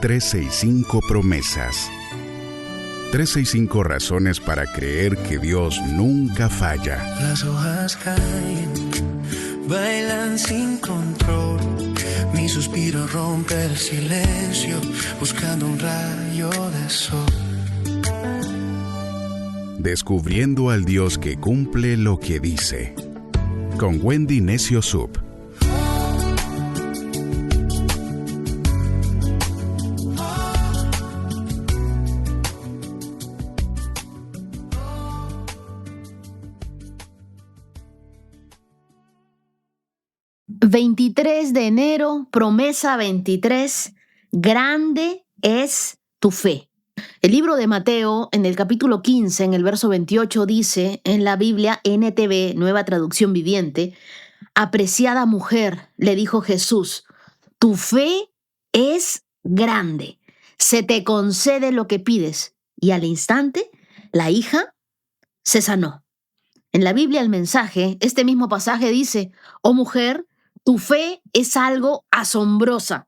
365 promesas. 365 razones para creer que Dios nunca falla. Las hojas caen, bailan sin control. Mi suspiro rompe el silencio, buscando un rayo de sol. Descubriendo al Dios que cumple lo que dice. Con Wendy Necio Sub. ...23 de enero, promesa 23... grande es tu fe. El libro de Mateo, en el capítulo 15, en el verso 28, dice en la Biblia NTV, Nueva Traducción Viviente: apreciada mujer, le dijo Jesús, tu fe es grande, se te concede lo que pides. Y al instante, la hija se sanó. En la Biblia, el mensaje, este mismo pasaje dice: oh mujer, tu fe es algo asombrosa,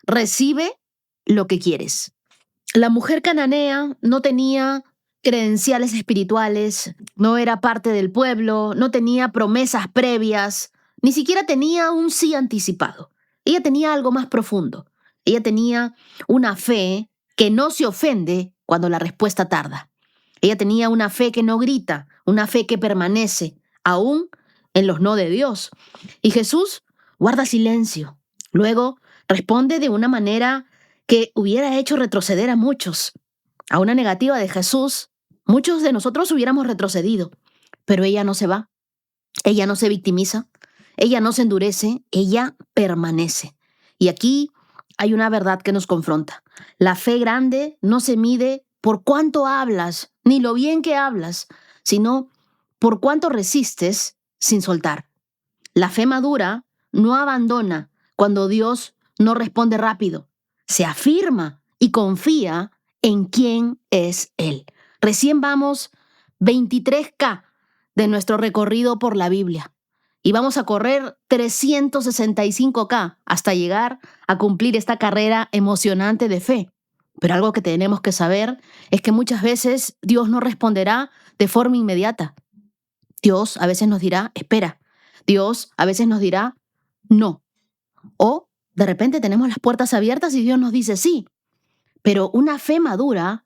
recibe lo que quieres. La mujer cananea no tenía credenciales espirituales, no era parte del pueblo, no tenía promesas previas, ni siquiera tenía un sí anticipado. Ella tenía algo más profundo. Ella tenía una fe que no se ofende cuando la respuesta tarda. Ella tenía una fe que no grita, una fe que permanece, aún en los no de Dios. Y Jesús guarda silencio. Luego responde de una manera que hubiera hecho retroceder a muchos. A una negativa de Jesús, muchos de nosotros hubiéramos retrocedido. Pero ella no se va. Ella no se victimiza. Ella no se endurece. Ella permanece. Y aquí hay una verdad que nos confronta. La fe grande no se mide por cuánto hablas, ni lo bien que hablas, sino por cuánto resistes sin soltar. La fe madura no abandona cuando Dios no responde rápido. Se afirma y confía en quién es Él. Recién vamos 23K de nuestro recorrido por la Biblia. Y vamos a correr 365K hasta llegar a cumplir esta carrera emocionante de fe. Pero algo que tenemos que saber es que muchas veces Dios no responderá de forma inmediata. Dios a veces nos dirá, espera. Dios a veces nos dirá, no. O de repente tenemos las puertas abiertas y Dios nos dice sí. Pero una fe madura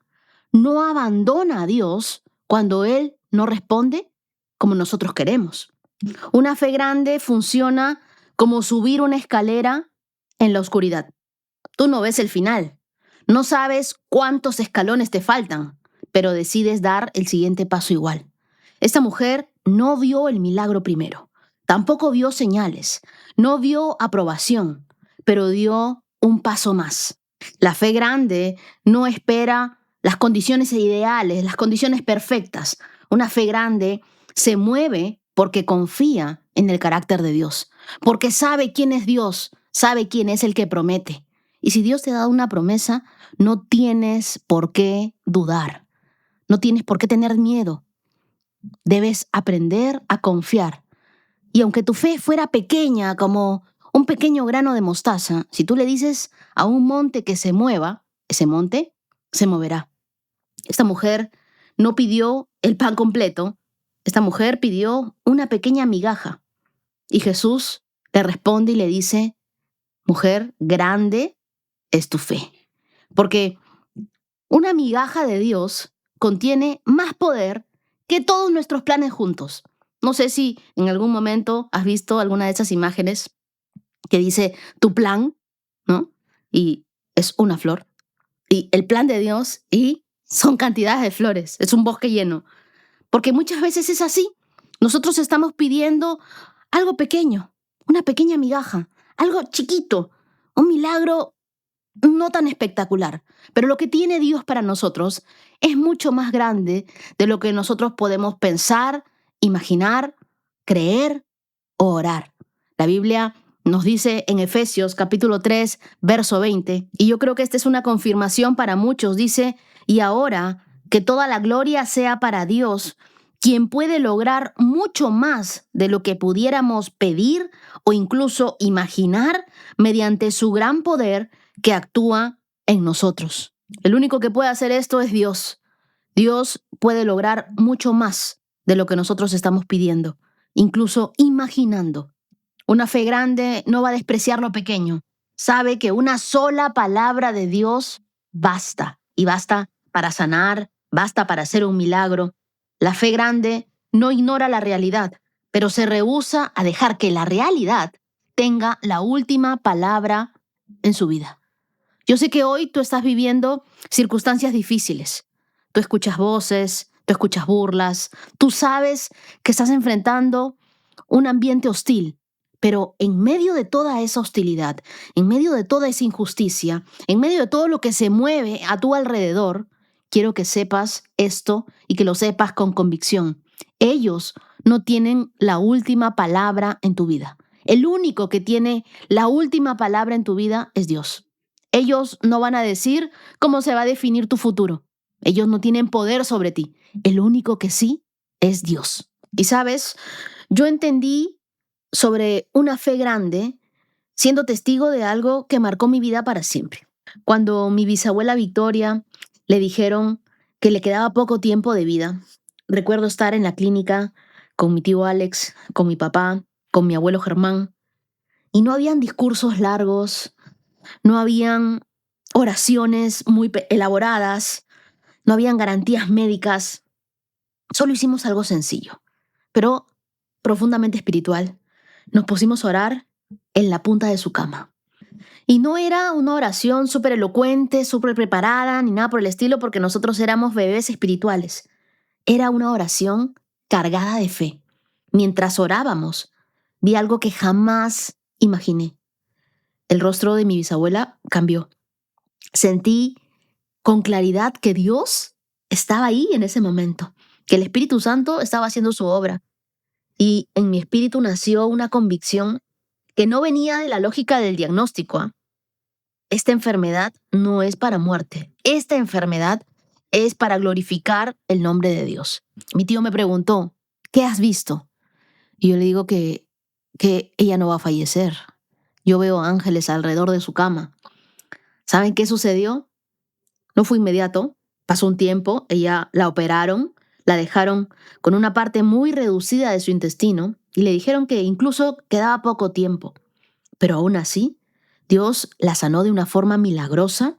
no abandona a Dios cuando Él no responde como nosotros queremos. Una fe grande funciona como subir una escalera en la oscuridad. Tú no ves el final. No sabes cuántos escalones te faltan, pero decides dar el siguiente paso igual. Esta mujer no vio el milagro primero. Tampoco vio señales. No vio aprobación, pero dio un paso más. La fe grande no espera las condiciones ideales, las condiciones perfectas. Una fe grande se mueve porque confía en el carácter de Dios, porque sabe quién es Dios, sabe quién es el que promete. Y si Dios te ha dado una promesa, no tienes por qué dudar, no tienes por qué tener miedo. Debes aprender a confiar. Y aunque tu fe fuera pequeña, como un pequeño grano de mostaza, si tú le dices a un monte que se mueva, ese monte se moverá. Esta mujer no pidió el pan completo, esta mujer pidió una pequeña migaja. Y Jesús le responde y le dice, mujer, grande es tu fe. Porque una migaja de Dios contiene más poder que todos nuestros planes juntos. No sé si en algún momento has visto alguna de esas imágenes que dice tu plan, ¿no? Y es una flor. Y el plan de Dios, y son cantidades de flores. Es un bosque lleno. Porque muchas veces es así. Nosotros estamos pidiendo algo pequeño, una pequeña migaja, algo chiquito, un milagro no tan espectacular. Pero lo que tiene Dios para nosotros es mucho más grande de lo que nosotros podemos pensar, imaginar, creer o orar. La Biblia nos dice en Efesios capítulo 3, verso 20, y yo creo que esta es una confirmación para muchos, dice, y ahora que toda la gloria sea para Dios, quien puede lograr mucho más de lo que pudiéramos pedir o incluso imaginar mediante su gran poder que actúa en nosotros. El único que puede hacer esto es Dios. Dios puede lograr mucho más de lo que nosotros estamos pidiendo, incluso imaginando. Una fe grande no va a despreciar lo pequeño. Sabe que una sola palabra de Dios basta, y basta para sanar, basta para hacer un milagro. La fe grande no ignora la realidad, pero se rehúsa a dejar que la realidad tenga la última palabra en su vida. Yo sé que hoy tú estás viviendo circunstancias difíciles. Tú escuchas voces, tú escuchas burlas, tú sabes que estás enfrentando un ambiente hostil, pero en medio de toda esa hostilidad, en medio de toda esa injusticia, en medio de todo lo que se mueve a tu alrededor, quiero que sepas esto y que lo sepas con convicción. Ellos no tienen la última palabra en tu vida. El único que tiene la última palabra en tu vida es Dios. Ellos no van a decir cómo se va a definir tu futuro. Ellos no tienen poder sobre ti. El único que sí es Dios. Y sabes, yo entendí sobre una fe grande siendo testigo de algo que marcó mi vida para siempre. Cuando mi bisabuela Victoria le dijeron que le quedaba poco tiempo de vida, recuerdo estar en la clínica con mi tío Alex, con mi papá, con mi abuelo Germán, y no habían discursos largos, no habían oraciones muy elaboradas, no habían garantías médicas. Solo hicimos algo sencillo, pero profundamente espiritual. Nos pusimos a orar en la punta de su cama. Y no era una oración súper elocuente, súper preparada, ni nada por el estilo, porque nosotros éramos bebés espirituales. Era una oración cargada de fe. Mientras orábamos, vi algo que jamás imaginé. El rostro de mi bisabuela cambió. Sentí con claridad que Dios estaba ahí en ese momento, que el Espíritu Santo estaba haciendo su obra. Y en mi espíritu nació una convicción que no venía de la lógica del diagnóstico. Esta enfermedad no es para muerte. Esta enfermedad es para glorificar el nombre de Dios. Mi tío me preguntó, ¿qué has visto? Y yo le digo que ella no va a fallecer. Yo veo ángeles alrededor de su cama. ¿Saben qué sucedió? No fue inmediato. Pasó un tiempo, ella la operaron, la dejaron con una parte muy reducida de su intestino y le dijeron que incluso quedaba poco tiempo. Pero aún así, Dios la sanó de una forma milagrosa.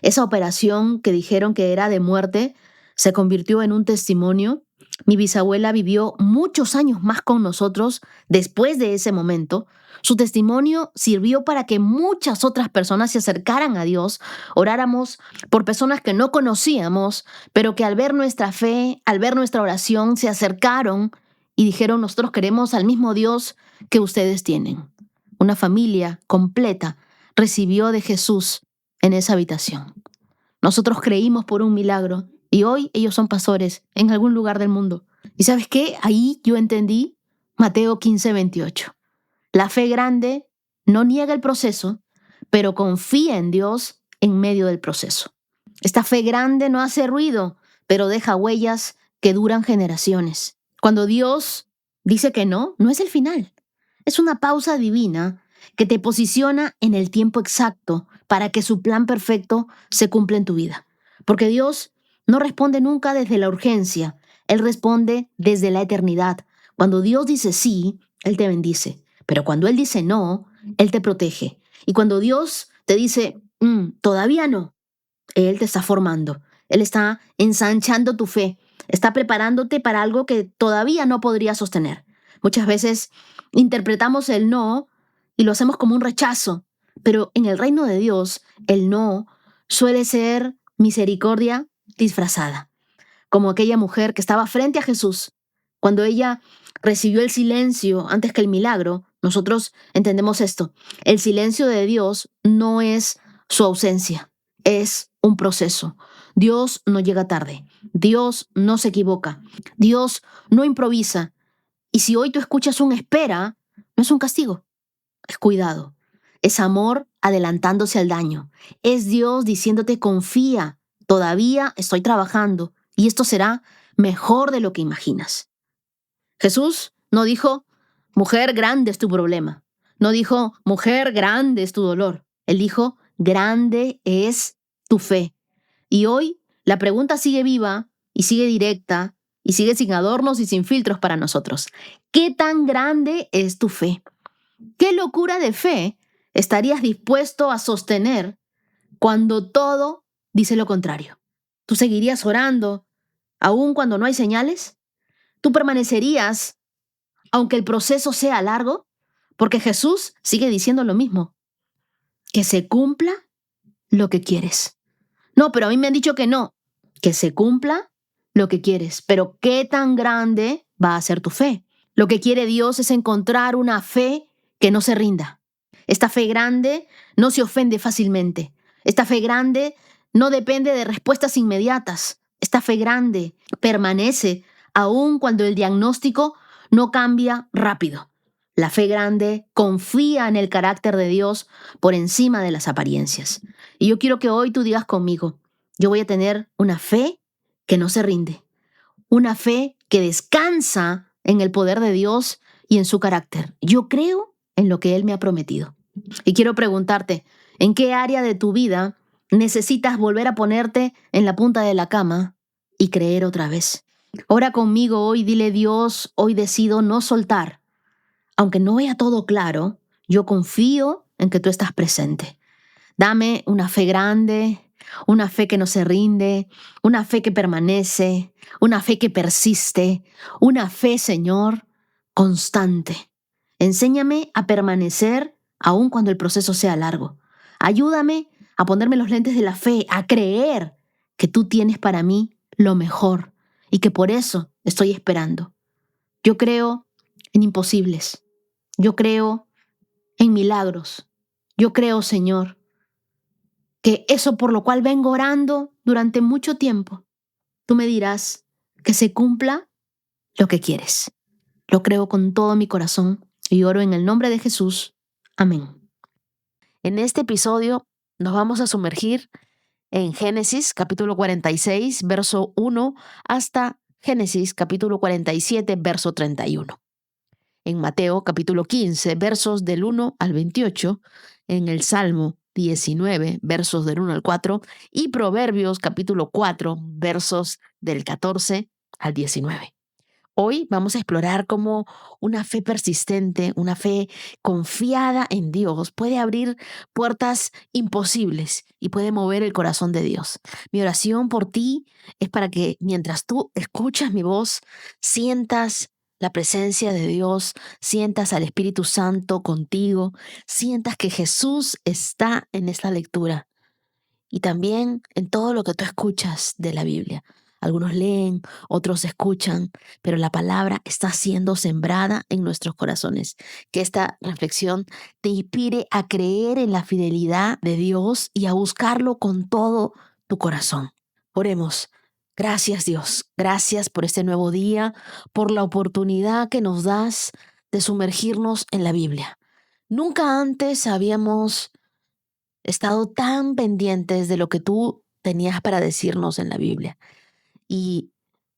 Esa operación que dijeron que era de muerte se convirtió en un testimonio. Mi bisabuela vivió muchos años más con nosotros después de ese momento. Su testimonio sirvió para que muchas otras personas se acercaran a Dios, oráramos por personas que no conocíamos, pero que al ver nuestra fe, al ver nuestra oración, se acercaron y dijeron, nosotros queremos al mismo Dios que ustedes tienen. Una familia completa recibió de Jesús en esa habitación. Nosotros creímos por un milagro y hoy ellos son pastores en algún lugar del mundo. ¿Y sabes qué? Ahí yo entendí Mateo 15:28. La fe grande no niega el proceso, pero confía en Dios en medio del proceso. Esta fe grande no hace ruido, pero deja huellas que duran generaciones. Cuando Dios dice que no, no es el final. Es una pausa divina que te posiciona en el tiempo exacto para que su plan perfecto se cumpla en tu vida. Porque Dios no responde nunca desde la urgencia, Él responde desde la eternidad. Cuando Dios dice sí, Él te bendice. Pero cuando Él dice no, Él te protege. Y cuando Dios te dice, todavía no, Él te está formando. Él está ensanchando tu fe. Está preparándote para algo que todavía no podrías sostener. Muchas veces interpretamos el no y lo hacemos como un rechazo. Pero en el reino de Dios, el no suele ser misericordia disfrazada. Como aquella mujer que estaba frente a Jesús. Cuando ella recibió el silencio antes que el milagro, nosotros entendemos esto. El silencio de Dios no es su ausencia, es un proceso. Dios no llega tarde, Dios no se equivoca, Dios no improvisa. Y si hoy tú escuchas un espera, no es un castigo, es cuidado. Es amor adelantándose al daño. Es Dios diciéndote confía, todavía estoy trabajando y esto será mejor de lo que imaginas. Jesús no dijo, mujer, grande es tu problema. No dijo, mujer, grande es tu dolor. Él dijo, grande es tu fe. Y hoy la pregunta sigue viva y sigue directa y sigue sin adornos y sin filtros para nosotros. ¿Qué tan grande es tu fe? ¿Qué locura de fe estarías dispuesto a sostener cuando todo dice lo contrario? ¿Tú seguirías orando aun cuando no hay señales? ¿Tú permanecerías aunque el proceso sea largo? Porque Jesús sigue diciendo lo mismo, que se cumpla lo que quieres. No, pero a mí me han dicho que no, que se cumpla lo que quieres. Pero ¿qué tan grande va a ser tu fe? Lo que quiere Dios es encontrar una fe que no se rinda. Esta fe grande no se ofende fácilmente. Esta fe grande no depende de respuestas inmediatas. Esta fe grande permanece aun cuando el diagnóstico no cambia rápido. La fe grande confía en el carácter de Dios por encima de las apariencias. Y yo quiero que hoy tú digas conmigo, yo voy a tener una fe que no se rinde, una fe que descansa en el poder de Dios y en su carácter. Yo creo en lo que Él me ha prometido. Y quiero preguntarte, ¿en qué área de tu vida necesitas volver a ponerte en la punta de la cama y creer otra vez? Ora conmigo hoy, dile: Dios, hoy decido no soltar. Aunque no vea todo claro, yo confío en que tú estás presente. Dame una fe grande, una fe que no se rinde, una fe que permanece, una fe que persiste, una fe, Señor, constante. Enséñame a permanecer aun cuando el proceso sea largo. Ayúdame a ponerme los lentes de la fe, a creer que tú tienes para mí lo mejor y que por eso estoy esperando. Yo creo en imposibles. Yo creo en milagros. Yo creo, Señor, que eso por lo cual vengo orando durante mucho tiempo, tú me dirás que se cumpla lo que quieres. Lo creo con todo mi corazón y oro en el nombre de Jesús. Amén. En este episodio nos vamos a sumergir en Génesis capítulo 46, verso 1 hasta Génesis capítulo 47, verso 31. En Mateo capítulo 15, versos del 1 al 28, en el Salmo 19, versos del 1 al 4, y Proverbios capítulo 4, versos del 14 al 19. Hoy vamos a explorar cómo una fe persistente, una fe confiada en Dios puede abrir puertas imposibles y puede mover el corazón de Dios. Mi oración por ti es para que mientras tú escuchas mi voz, sientas la presencia de Dios, sientas al Espíritu Santo contigo, sientas que Jesús está en esta lectura y también en todo lo que tú escuchas de la Biblia. Algunos leen, otros escuchan, pero la palabra está siendo sembrada en nuestros corazones. Que esta reflexión te inspire a creer en la fidelidad de Dios y a buscarlo con todo tu corazón. Oremos. Gracias, Dios. Gracias por este nuevo día, por la oportunidad que nos das de sumergirnos en la Biblia. Nunca antes habíamos estado tan pendientes de lo que tú tenías para decirnos en la Biblia. Y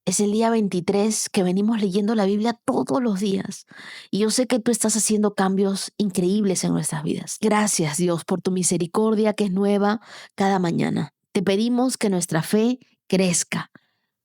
es el día 23 que venimos leyendo la Biblia todos los días. Y yo sé que tú estás haciendo cambios increíbles en nuestras vidas. Gracias, Dios, por tu misericordia que es nueva cada mañana. Te pedimos que nuestra fe crezca.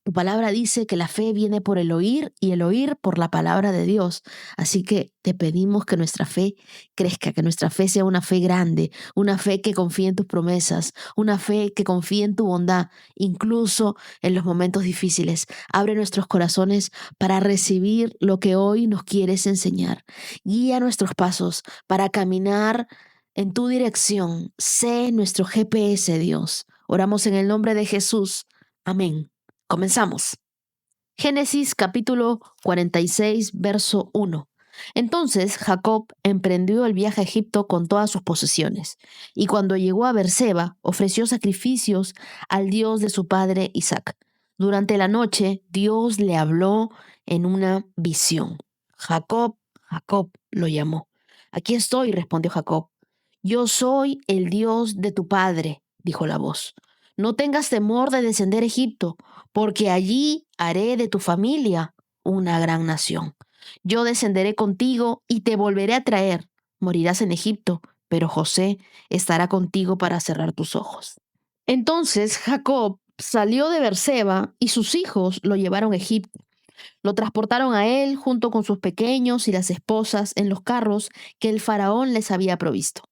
Tu palabra dice que la fe viene por el oír y el oír por la palabra de Dios. Así que te pedimos que nuestra fe crezca, que nuestra fe sea una fe grande, una fe que confíe en tus promesas, una fe que confíe en tu bondad, incluso en los momentos difíciles. Abre nuestros corazones para recibir lo que hoy nos quieres enseñar. Guía nuestros pasos para caminar en tu dirección. Sé nuestro GPS, Dios. Oramos en el nombre de Jesús. Amén. Comenzamos. Génesis capítulo 46, verso 1. Entonces Jacob emprendió el viaje a Egipto con todas sus posesiones, y cuando llegó a Beerseba, ofreció sacrificios al Dios de su padre Isaac. Durante la noche, Dios le habló en una visión. Jacob, Jacob, lo llamó. Aquí estoy, respondió Jacob. Yo soy el Dios de tu padre, dijo la voz. No tengas temor de descender a Egipto, porque allí haré de tu familia una gran nación. Yo descenderé contigo y te volveré a traer. Morirás en Egipto, pero José estará contigo para cerrar tus ojos. Entonces Jacob salió de Beerseba y sus hijos lo llevaron a Egipto. Lo transportaron a él junto con sus pequeños y las esposas en los carros que el faraón les había provisto.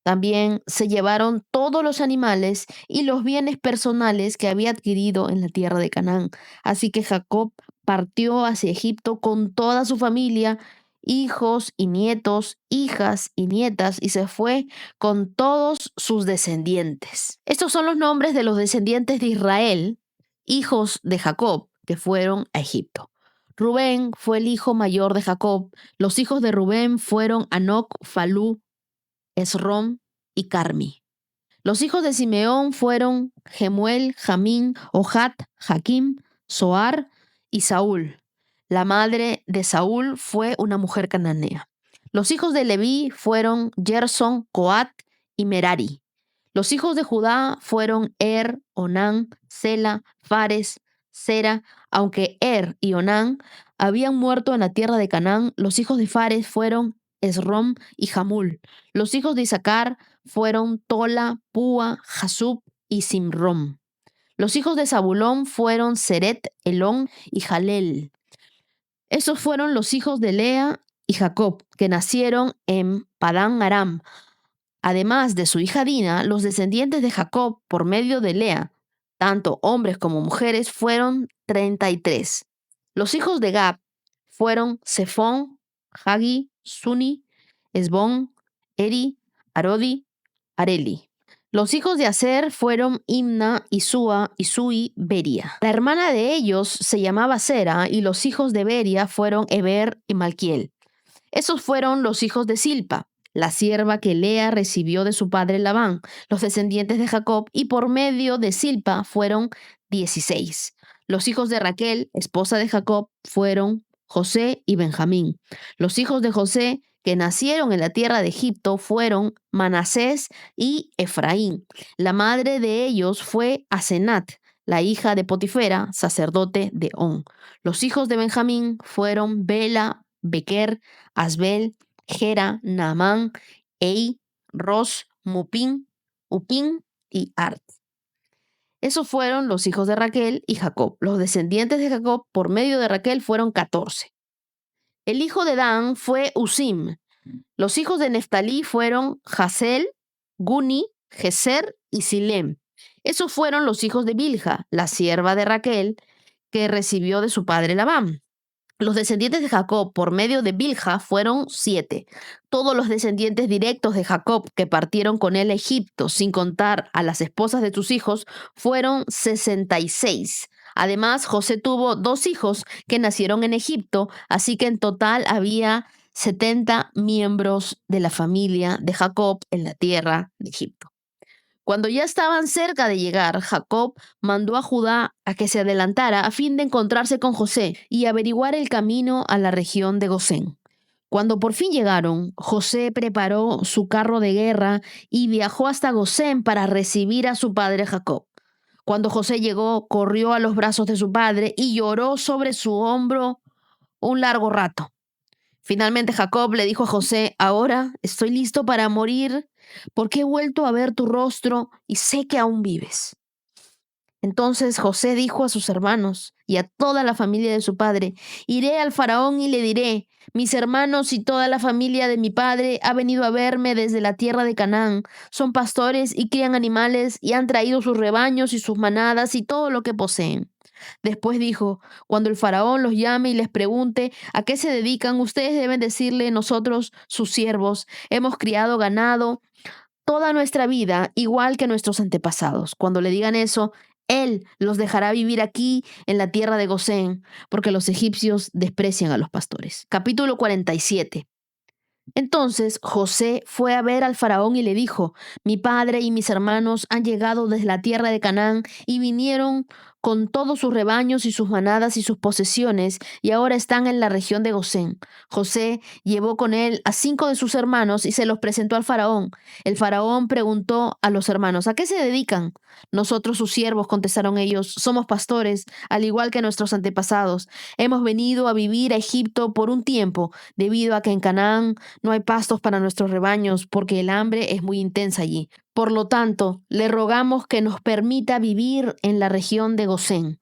También se llevaron todos los animales y los bienes personales que había adquirido en la tierra de Canaán. Así que Jacob partió hacia Egipto con toda su familia, hijos y nietos, hijas y nietas, y se fue con todos sus descendientes. Estos son los nombres de los descendientes de Israel, hijos de Jacob, que fueron a Egipto. Rubén fue el hijo mayor de Jacob. Los hijos de Rubén fueron Hanoc, Falú, Esrom y Carmi. Los hijos de Simeón fueron Gemuel, Jamín, Ohat, Jaquim, Zoar y Saúl. La madre de Saúl fue una mujer cananea. Los hijos de Leví fueron Gerson, Coat y Merari. Los hijos de Judá fueron Onán, Sela, Fares, Sera. Aunque y Onán habían muerto en la tierra de Canaán, los hijos de Fares fueron Esrom y Jamul. Los hijos de Isaacar fueron Tola, Púa, Jasub y Simrom. Los hijos de Zabulón fueron Seret, Elón y Jalel. Esos fueron los hijos de Lea y Jacob, que nacieron en Padán Aram. Además de su hija Dina, los descendientes de Jacob por medio de Lea, tanto hombres como mujeres, fueron 33. Los hijos de Gad fueron Sefón, Hagi, Suni, Esbón, Eri, Arodi, Areli. Los hijos de Aser fueron Imna, Isúa, Isui, Beria. La hermana de ellos se llamaba Sera y los hijos de Beria fueron Eber y Malquiel. Esos fueron los hijos de Silpa, la sierva que Lea recibió de su padre Labán, los descendientes de Jacob, y por medio de Silpa fueron 16. Los hijos de Raquel, esposa de Jacob, fueron José y Benjamín. Los hijos de José que nacieron en la tierra de Egipto fueron Manasés y Efraín. La madre de ellos fue Asenat, la hija de Potifera, sacerdote de On. Los hijos de Benjamín fueron Bela, Bequer, Asbel, Gera, Naamán, Ei, Ros, Mupín, Upín y Art. Esos fueron los hijos de Raquel y Jacob. Los descendientes de Jacob por medio de Raquel fueron 14. El hijo de Dan fue Usim. Los hijos de Neftalí fueron Jasel, Guni, Geser y Silem. Esos fueron los hijos de Bilha, la sierva de Raquel, que recibió de su padre Labán. Los descendientes de Jacob por medio de Bilha fueron 7. Todos los descendientes directos de Jacob que partieron con él a Egipto, sin contar a las esposas de sus hijos, fueron 66. Además, José tuvo 2 hijos que nacieron en Egipto, así que en total había 70 miembros de la familia de Jacob en la tierra de Egipto. Cuando ya estaban cerca de llegar, Jacob mandó a Judá a que se adelantara a fin de encontrarse con José y averiguar el camino a la región de Gosén. Cuando por fin llegaron, José preparó su carro de guerra y viajó hasta Gosén para recibir a su padre Jacob. Cuando José llegó, corrió a los brazos de su padre y lloró sobre su hombro un largo rato. Finalmente Jacob le dijo a José: ahora estoy listo para morir porque he vuelto a ver tu rostro y sé que aún vives. Entonces José dijo a sus hermanos y a toda la familia de su padre: iré al faraón y le diré: mis hermanos y toda la familia de mi padre ha venido a verme desde la tierra de Canaán. Son pastores y crían animales y han traído sus rebaños y sus manadas y todo lo que poseen. Después dijo: cuando el faraón los llame y les pregunte a qué se dedican, ustedes deben decirle: nosotros, sus siervos, hemos criado ganado toda nuestra vida, igual que nuestros antepasados. Cuando le digan eso, él los dejará vivir aquí en la tierra de Gosén, porque los egipcios desprecian a los pastores. Capítulo 47. Entonces José fue a ver al faraón y le dijo: mi padre y mis hermanos han llegado desde la tierra de Canaán y vinieron con todos sus rebaños y sus manadas y sus posesiones, y ahora están en la región de Gosén. José llevó con él a 5 de sus hermanos y se los presentó al faraón. El faraón preguntó a los hermanos: ¿a qué se dedican? Nosotros, sus siervos, contestaron ellos, somos pastores, al igual que nuestros antepasados. Hemos venido a vivir a Egipto por un tiempo, debido a que en Canaán no hay pastos para nuestros rebaños, porque el hambre es muy intensa allí. Por lo tanto, le rogamos que nos permita vivir en la región de Gosén.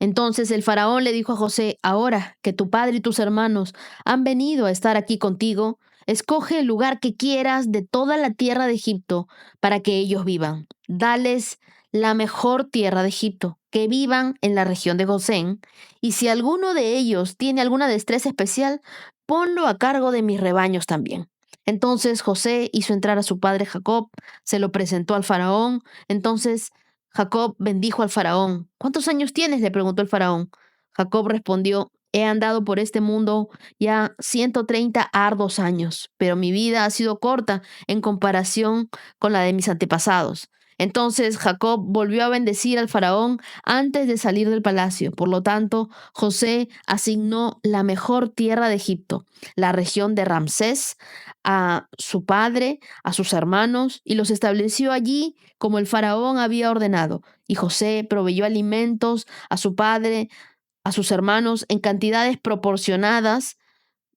Entonces el faraón le dijo a José: ahora que tu padre y tus hermanos han venido a estar aquí contigo, escoge el lugar que quieras de toda la tierra de Egipto para que ellos vivan. Dales la mejor tierra de Egipto, que vivan en la región de Gosén, y si alguno de ellos tiene alguna destreza especial, ponlo a cargo de mis rebaños también. Entonces José hizo entrar a su padre Jacob, se lo presentó al faraón. Entonces Jacob bendijo al faraón. ¿Cuántos años tienes?, le preguntó el faraón. Jacob respondió: he andado por este mundo ya 130 arduos años, pero mi vida ha sido corta en comparación con la de mis antepasados. Entonces Jacob volvió a bendecir al faraón antes de salir del palacio. Por lo tanto, José asignó la mejor tierra de Egipto, la región de Ramsés, a su padre, a sus hermanos, y los estableció allí como el faraón había ordenado. Y José proveyó alimentos a su padre, a sus hermanos, en cantidades proporcionadas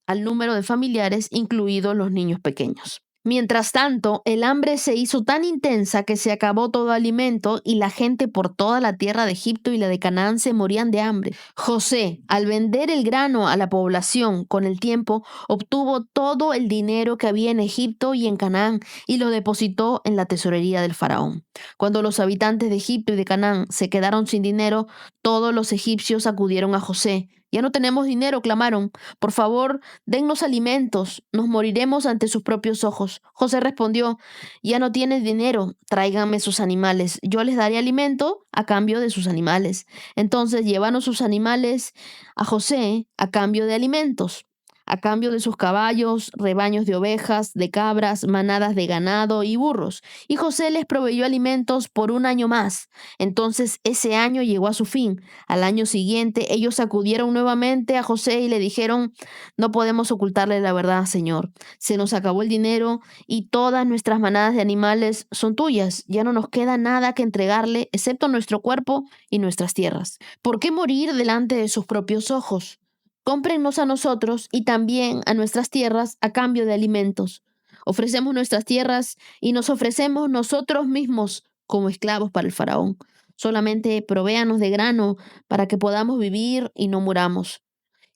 al número de familiares, incluidos los niños pequeños. Mientras tanto, el hambre se hizo tan intensa que se acabó todo alimento y la gente por toda la tierra de Egipto y la de Canaán se morían de hambre. José, al vender el grano a la población, con el tiempo obtuvo todo el dinero que había en Egipto y en Canaán y lo depositó en la tesorería del faraón. Cuando los habitantes de Egipto y de Canaán se quedaron sin dinero, todos los egipcios acudieron a José. Ya no tenemos dinero, clamaron. Por favor, dennos alimentos, nos moriremos ante sus propios ojos. José respondió: ya no tienes dinero, tráiganme sus animales, yo les daré alimento a cambio de sus animales. Entonces llevaron sus animales a José a cambio de alimentos, a cambio de sus caballos, rebaños de ovejas, de cabras, manadas de ganado y burros. Y José les proveyó alimentos por un año más. Entonces ese año llegó a su fin. Al año siguiente ellos acudieron nuevamente a José y le dijeron: no podemos ocultarle la verdad, Señor. Se nos acabó el dinero y todas nuestras manadas de animales son tuyas. Ya no nos queda nada que entregarle excepto nuestro cuerpo y nuestras tierras. ¿Por qué morir delante de sus propios ojos? Cómprennos a nosotros y también a nuestras tierras a cambio de alimentos. Ofrecemos nuestras tierras y nos ofrecemos nosotros mismos como esclavos para el faraón. Solamente provéanos de grano para que podamos vivir y no muramos,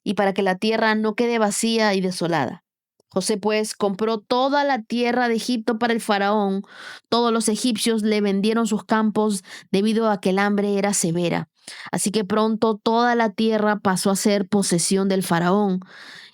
y para que la tierra no quede vacía y desolada. José pues compró toda la tierra de Egipto para el faraón. Todos los egipcios le vendieron sus campos debido a que el hambre era severa. Así que pronto toda la tierra pasó a ser posesión del faraón.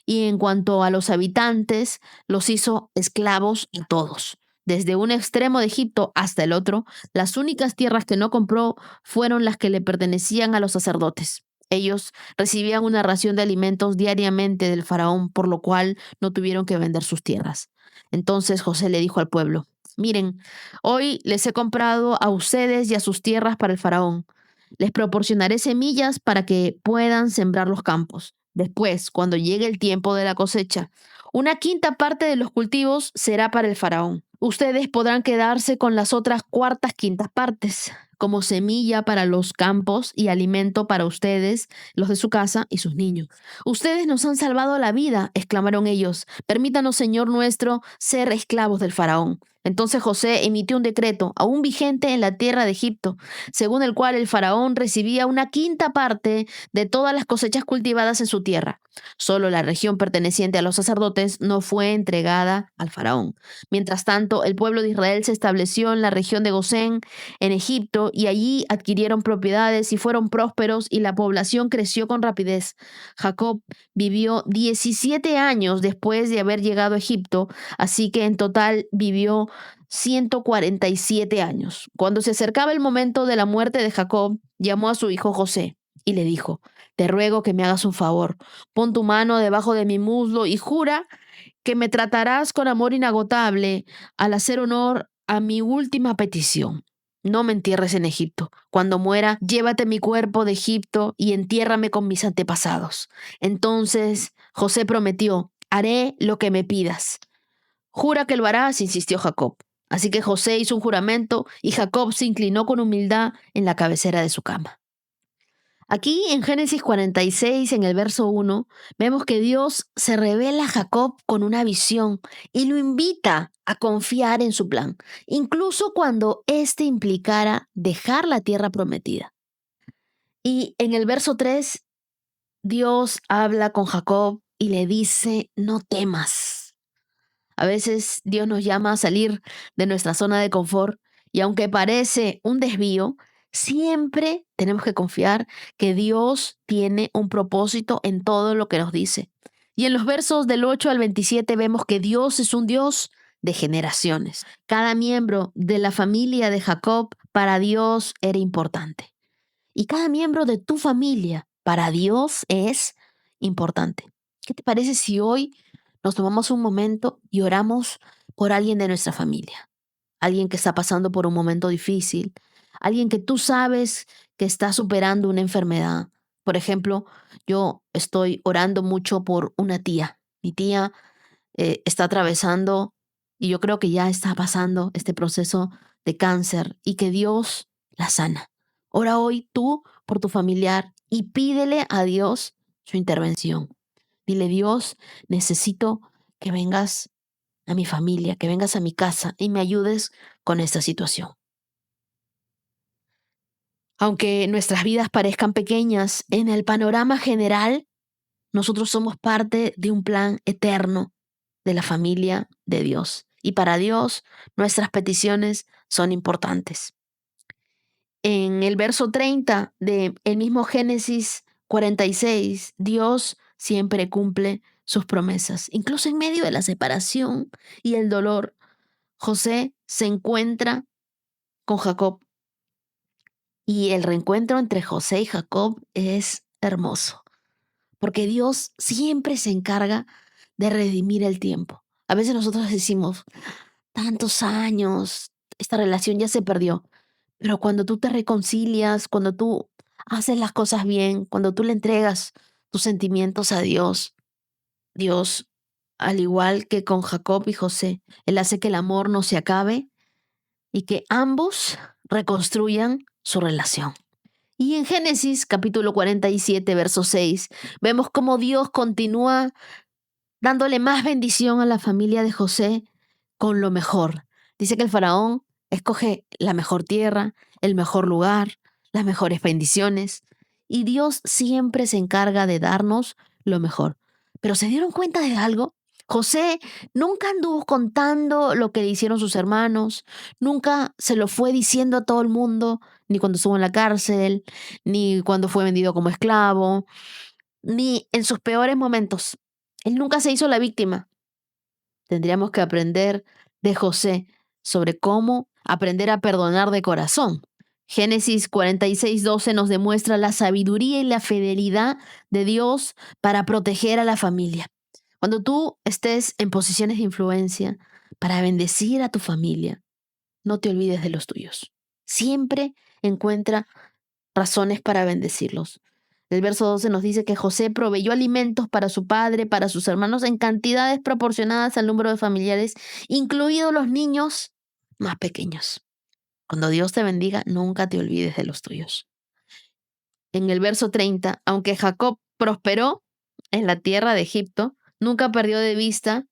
Y en cuanto a los habitantes, los hizo esclavos a todos. Desde un extremo de Egipto hasta el otro, las únicas tierras que no compró fueron las que le pertenecían a los sacerdotes. Ellos recibían una ración de alimentos diariamente del faraón, por lo cual no tuvieron que vender sus tierras. Entonces José le dijo al pueblo: miren, hoy les he comprado a ustedes y a sus tierras para el faraón. Les proporcionaré semillas para que puedan sembrar los campos. Después, cuando llegue el tiempo de la cosecha, una quinta parte de los cultivos será para el faraón. Ustedes podrán quedarse con las otras cuartas quintas partes, como semilla para los campos y alimento para ustedes, los de su casa y sus niños. Ustedes nos han salvado la vida, exclamaron ellos. Permítanos, Señor nuestro, ser esclavos del faraón. Entonces José emitió un decreto, aún vigente en la tierra de Egipto, según el cual el faraón recibía una quinta parte de todas las cosechas cultivadas en su tierra. Solo la región perteneciente a los sacerdotes no fue entregada al faraón. Mientras tanto, el pueblo de Israel se estableció en la región de Gosén, en Egipto, y allí adquirieron propiedades y fueron prósperos, y la población creció con rapidez. Jacob vivió 17 años después de haber llegado a Egipto, así que en total vivió 147 años. Cuando se acercaba el momento de la muerte de Jacob, llamó a su hijo José y le dijo: te ruego que me hagas un favor. Pon tu mano debajo de mi muslo y jura que me tratarás con amor inagotable al hacer honor a mi última petición. no me entierres en Egipto. Cuando muera, llévate mi cuerpo de Egipto y entiérrame con mis antepasados. Entonces José prometió, haré lo que me pidas. Jura que lo harás, insistió Jacob. Así que José hizo un juramento y Jacob se inclinó con humildad en la cabecera de su cama. Aquí en Génesis 46, en el verso 1, vemos que Dios se revela a Jacob con una visión y lo invita a confiar en su plan, incluso cuando éste implicara dejar la tierra prometida. Y en el verso 3, Dios habla con Jacob y le dice, no temas. A veces Dios nos llama a salir de nuestra zona de confort y aunque parece un desvío, siempre tenemos que confiar que Dios tiene un propósito en todo lo que nos dice. Y en los versos del 8 al 27 vemos que Dios es un Dios de generaciones. Cada miembro de la familia de Jacob para Dios era importante. Y cada miembro de tu familia para Dios es importante. ¿Qué te parece si hoy nos tomamos un momento y oramos por alguien de nuestra familia? Alguien que está pasando por un momento difícil, alguien que tú sabes que está superando una enfermedad. Por ejemplo, yo estoy orando mucho por una tía. Mi tía está atravesando y yo creo que ya está pasando este proceso de cáncer y que Dios la sana. Ora hoy tú por tu familiar y pídele a Dios su intervención. Dile, Dios, necesito que vengas a mi familia, que vengas a mi casa y me ayudes con esta situación. Aunque nuestras vidas parezcan pequeñas, en el panorama general, nosotros somos parte de un plan eterno de la familia de Dios. Y para Dios, nuestras peticiones son importantes. En el verso 30 del mismo Génesis 46, Dios siempre cumple sus promesas. Incluso en medio de la separación y el dolor, José se encuentra con Jacob. Y el reencuentro entre José y Jacob es hermoso, porque Dios siempre se encarga de redimir el tiempo. A veces nosotros decimos, tantos años, esta relación ya se perdió. Pero cuando tú te reconcilias, cuando tú haces las cosas bien, cuando tú le entregas tus sentimientos a Dios, Dios, al igual que con Jacob y José, Él hace que el amor no se acabe y que ambos reconstruyan su relación. Y en Génesis capítulo 47, verso 6, vemos cómo Dios continúa dándole más bendición a la familia de José con lo mejor. Dice que el faraón escoge la mejor tierra, el mejor lugar, las mejores bendiciones. Y Dios siempre se encarga de darnos lo mejor. Pero ¿se dieron cuenta de algo? José nunca anduvo contando lo que le hicieron sus hermanos, nunca se lo fue diciendo a todo el mundo, ni cuando estuvo en la cárcel, ni cuando fue vendido como esclavo, ni en sus peores momentos. Él nunca se hizo la víctima. Tendríamos que aprender de José sobre cómo aprender a perdonar de corazón. Génesis 46:12 nos demuestra la sabiduría y la fidelidad de Dios para proteger a la familia. Cuando tú estés en posiciones de influencia para bendecir a tu familia, no te olvides de los tuyos. Siempre encuentra razones para bendecirlos. El verso 12 nos dice que José proveyó alimentos para su padre, para sus hermanos, en cantidades proporcionadas al número de familiares, incluidos los niños más pequeños. Cuando Dios te bendiga, nunca te olvides de los tuyos. En el verso 30, aunque Jacob prosperó en la tierra de Egipto, nunca perdió de vista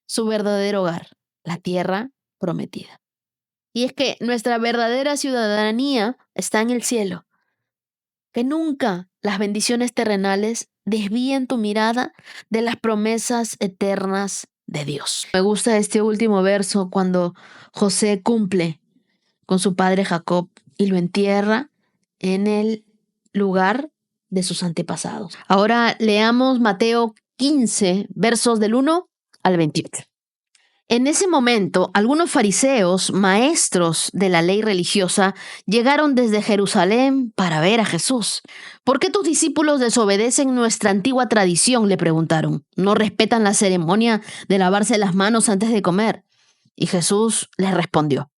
su verdadero hogar, la tierra prometida. Y es que nuestra verdadera ciudadanía está en el cielo. Que nunca las bendiciones terrenales desvíen tu mirada de las promesas eternas de Dios. Me gusta este último verso cuando José cumple con su padre Jacob y lo entierra en el lugar de sus antepasados. Ahora leamos Mateo 15, versos del 1 al 28. En ese momento, algunos fariseos, maestros de la ley religiosa, llegaron desde Jerusalén para ver a Jesús. ¿Por qué tus discípulos desobedecen nuestra antigua tradición?, le preguntaron. ¿No respetan la ceremonia de lavarse las manos antes de comer? Y Jesús les respondió.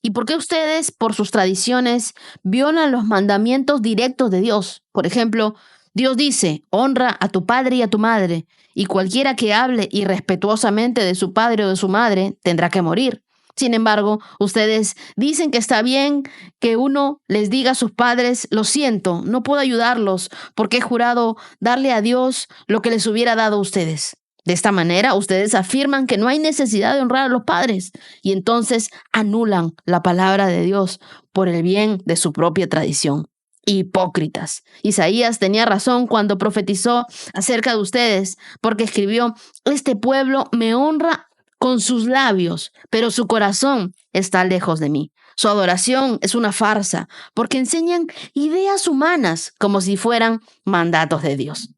¿Y por qué ustedes, por sus tradiciones, violan los mandamientos directos de Dios? Por ejemplo, Dios dice, honra a tu padre y a tu madre, y cualquiera que hable irrespetuosamente de su padre o de su madre tendrá que morir. Sin embargo, ustedes dicen que está bien que uno les diga a sus padres, lo siento, no puedo ayudarlos porque he jurado darle a Dios lo que les hubiera dado a ustedes. De esta manera, ustedes afirman que no hay necesidad de honrar a los padres y entonces anulan la palabra de Dios por el bien de su propia tradición. Hipócritas. Isaías tenía razón cuando profetizó acerca de ustedes, porque escribió, este pueblo me honra con sus labios, pero su corazón está lejos de mí. Su adoración es una farsa, porque enseñan ideas humanas como si fueran mandatos de Dios.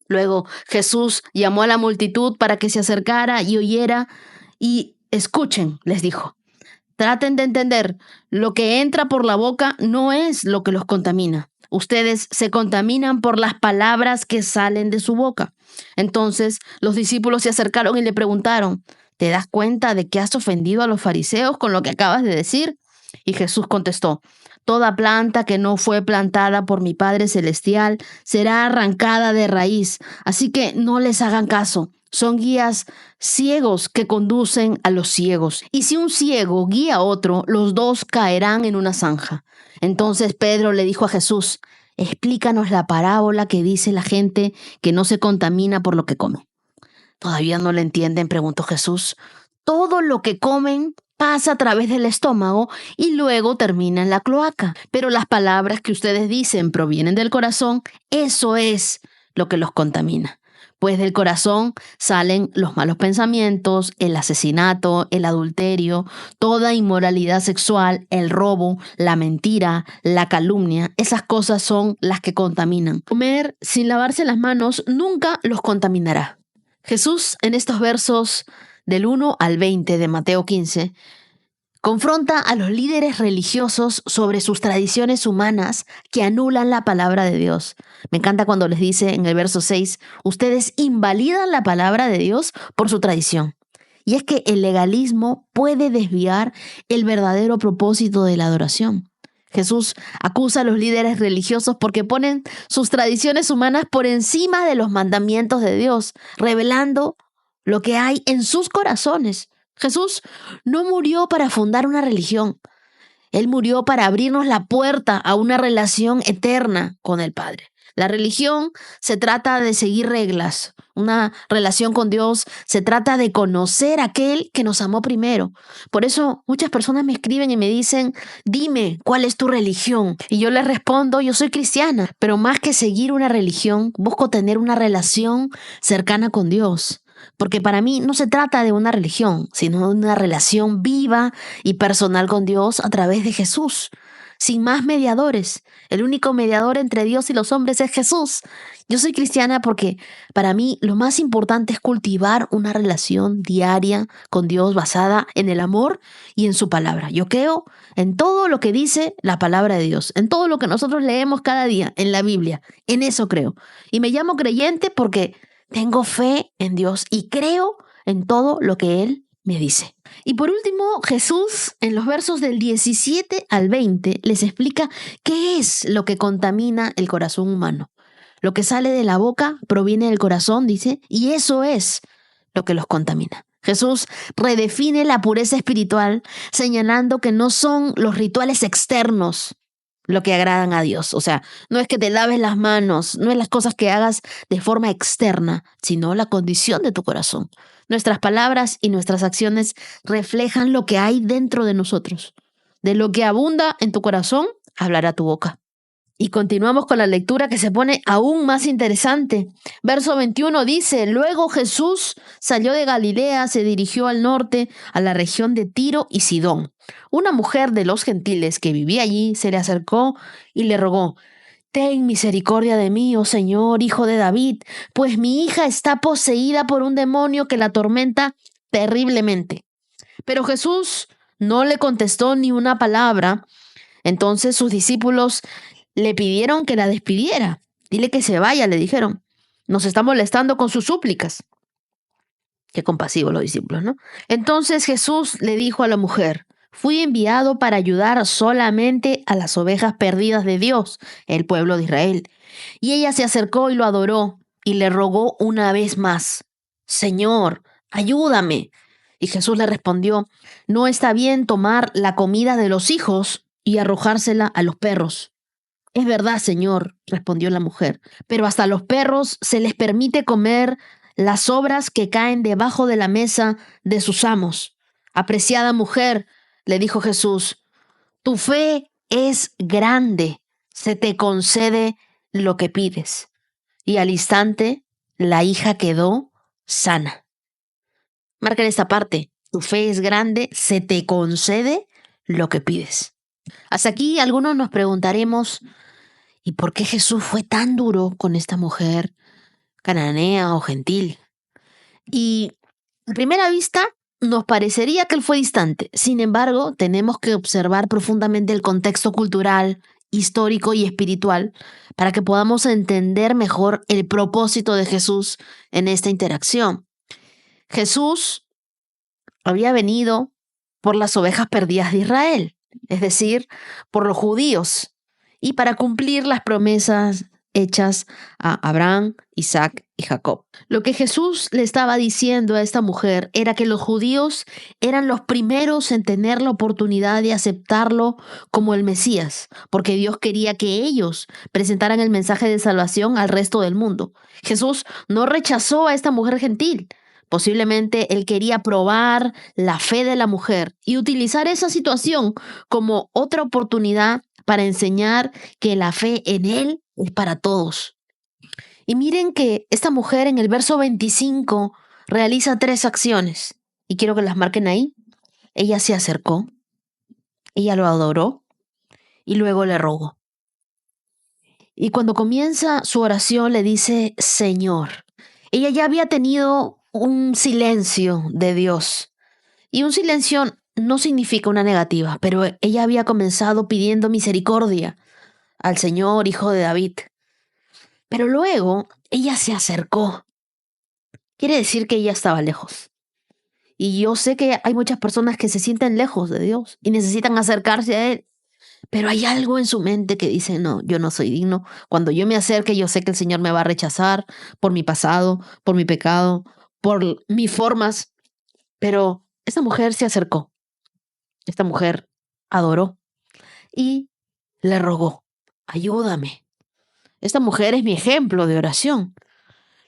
Luego Jesús llamó a la multitud para que se acercara y oyera y escuchen, les dijo. Traten de entender, lo que entra por la boca no es lo que los contamina. Ustedes se contaminan por las palabras que salen de su boca. Entonces los discípulos se acercaron y le preguntaron, ¿te das cuenta de que has ofendido a los fariseos con lo que acabas de decir? Y Jesús contestó, toda planta que no fue plantada por mi Padre Celestial será arrancada de raíz, así que no les hagan caso. Son guías ciegos que conducen a los ciegos. Y si un ciego guía a otro, los dos caerán en una zanja. Entonces Pedro le dijo a Jesús, explícanos la parábola que dice la gente que no se contamina por lo que come. ¿Todavía no le entienden?, preguntó Jesús. Todo lo que comen pasa a través del estómago y luego termina en la cloaca. Pero las palabras que ustedes dicen provienen del corazón, eso es lo que los contamina. Pues del corazón salen los malos pensamientos, el asesinato, el adulterio, toda inmoralidad sexual, el robo, la mentira, la calumnia. Esas cosas son las que contaminan. Comer sin lavarse las manos nunca los contaminará. Jesús, en estos versos del 1 al 20 de Mateo 15, confronta a los líderes religiosos sobre sus tradiciones humanas que anulan la palabra de Dios. Me encanta cuando les dice en el verso 6, ustedes invalidan la palabra de Dios por su tradición. Y es que el legalismo puede desviar el verdadero propósito de la adoración. Jesús acusa a los líderes religiosos porque ponen sus tradiciones humanas por encima de los mandamientos de Dios, revelando lo que hay en sus corazones. Jesús no murió para fundar una religión. Él murió para abrirnos la puerta a una relación eterna con el Padre. La religión se trata de seguir reglas. Una relación con Dios se trata de conocer a aquel que nos amó primero. Por eso muchas personas me escriben y me dicen, dime, ¿cuál es tu religión? Y yo les respondo, yo soy cristiana, pero más que seguir una religión, busco tener una relación cercana con Dios. Porque para mí no se trata de una religión, sino de una relación viva y personal con Dios a través de Jesús, sin más mediadores. El único mediador entre Dios y los hombres es Jesús. Yo soy cristiana porque para mí lo más importante es cultivar una relación diaria con Dios basada en el amor y en su palabra. Yo creo en todo lo que dice la palabra de Dios, en todo lo que nosotros leemos cada día en la Biblia. En eso creo. Y me llamo creyente porque tengo fe en Dios y creo en todo lo que Él me dice. Y por último, Jesús en los versos del 17 al 20 les explica qué es lo que contamina el corazón humano. Lo que sale de la boca proviene del corazón, dice, y eso es lo que los contamina. Jesús redefine la pureza espiritual señalando que no son los rituales externos lo que agradan a Dios. O sea, no es que te laves las manos, no es las cosas que hagas de forma externa, sino la condición de tu corazón. Nuestras palabras y nuestras acciones reflejan lo que hay dentro de nosotros. De lo que abunda en tu corazón, hablará tu boca. Y continuamos con la lectura que se pone aún más interesante. Verso 21 dice, luego Jesús salió de Galilea, se dirigió al norte, a la región de Tiro y Sidón. Una mujer de los gentiles que vivía allí se le acercó y le rogó, ten misericordia de mí, oh Señor, hijo de David, pues mi hija está poseída por un demonio que la atormenta terriblemente. Pero Jesús no le contestó ni una palabra. Entonces sus discípulos le pidieron que la despidiera. Dile que se vaya, le dijeron. Nos está molestando con sus súplicas. Qué compasivos los discípulos, ¿no? Entonces Jesús le dijo a la mujer, Fui enviado para ayudar solamente a las ovejas perdidas de Dios, el pueblo de Israel. Y ella se acercó y lo adoró y le rogó una vez más, Señor, ayúdame. Y Jesús le respondió, no está bien tomar la comida de los hijos y arrojársela a los perros. Es verdad, Señor, respondió la mujer, pero hasta a los perros se les permite comer las sobras que caen debajo de la mesa de sus amos. Apreciada mujer, le dijo Jesús, tu fe es grande, se te concede lo que pides. Y al instante, la hija quedó sana. Marca esta parte, tu fe es grande, se te concede lo que pides. Hasta aquí algunos nos preguntaremos, ¿y por qué Jesús fue tan duro con esta mujer cananea o gentil? Y a primera vista nos parecería que él fue distante. Sin embargo, tenemos que observar profundamente el contexto cultural, histórico y espiritual para que podamos entender mejor el propósito de Jesús en esta interacción. Jesús había venido por las ovejas perdidas de Israel, es decir, por los judíos, y para cumplir las promesas hechas a Abraham, Isaac y Jacob. Lo que Jesús le estaba diciendo a esta mujer era que los judíos eran los primeros en tener la oportunidad de aceptarlo como el Mesías, porque Dios quería que ellos presentaran el mensaje de salvación al resto del mundo. Jesús no rechazó a esta mujer gentil. Posiblemente él quería probar la fe de la mujer y utilizar esa situación como otra oportunidad para enseñar que la fe en él es para todos. Y miren que esta mujer en el verso 25 realiza 3 acciones y quiero que las marquen ahí. Ella se acercó, ella lo adoró y luego le rogó. Y cuando comienza su oración le dice, Señor. Ella ya había tenido un silencio de Dios. Y un silencio no significa una negativa, pero ella había comenzado pidiendo misericordia al Señor, Hijo de David. Pero luego ella se acercó. Quiere decir que ella estaba lejos. Y yo sé que hay muchas personas que se sienten lejos de Dios y necesitan acercarse a Él. Pero hay algo en su mente que dice, no, yo no soy digno. Cuando yo me acerque, yo sé que el Señor me va a rechazar por mi pasado, por mi pecado, por mis formas. Pero esta mujer se acercó. Esta mujer adoró y le rogó, ayúdame. Esta mujer es mi ejemplo de oración.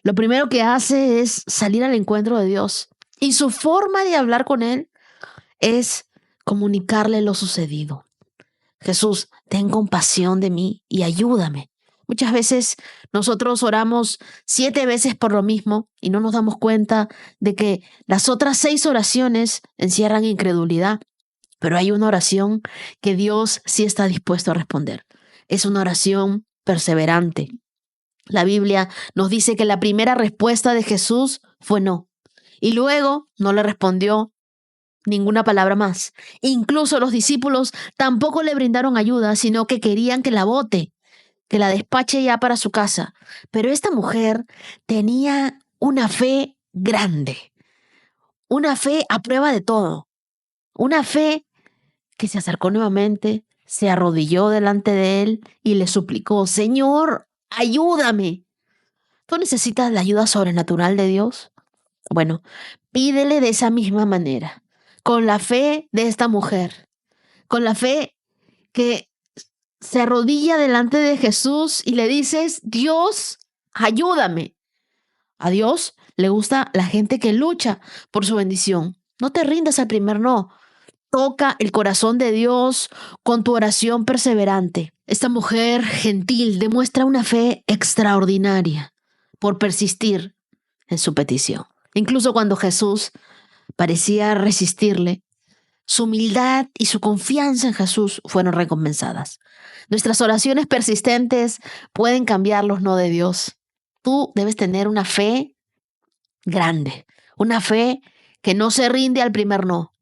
Lo primero que hace es salir al encuentro de Dios. Y su forma de hablar con Él es comunicarle lo sucedido. Jesús, ten compasión de mí y ayúdame. Muchas veces nosotros oramos 7 veces por lo mismo y no nos damos cuenta de que las otras 6 oraciones encierran incredulidad. Pero hay una oración que Dios sí está dispuesto a responder. Es una oración perseverante. La Biblia nos dice que la primera respuesta de Jesús fue no. Y luego no le respondió ninguna palabra más. Incluso los discípulos tampoco le brindaron ayuda, sino que querían que la bote, que la despache ya para su casa. Pero esta mujer tenía una fe grande, una fe a prueba de todo, una fe que se acercó nuevamente, se arrodilló delante de él y le suplicó, Señor, ayúdame. ¿Tú necesitas la ayuda sobrenatural de Dios? Bueno, pídele de esa misma manera, con la fe de esta mujer, con la fe que se arrodilla delante de Jesús y le dices, Dios, ayúdame. A Dios le gusta la gente que lucha por su bendición. No te rindas al primer no. Toca el corazón de Dios con tu oración perseverante. Esta mujer gentil demuestra una fe extraordinaria por persistir en su petición. Incluso cuando Jesús parecía resistirle, su humildad y su confianza en Jesús fueron recompensadas. Nuestras oraciones persistentes pueden cambiar los no de Dios. Tú debes tener una fe grande, una fe que no se rinde al primer no.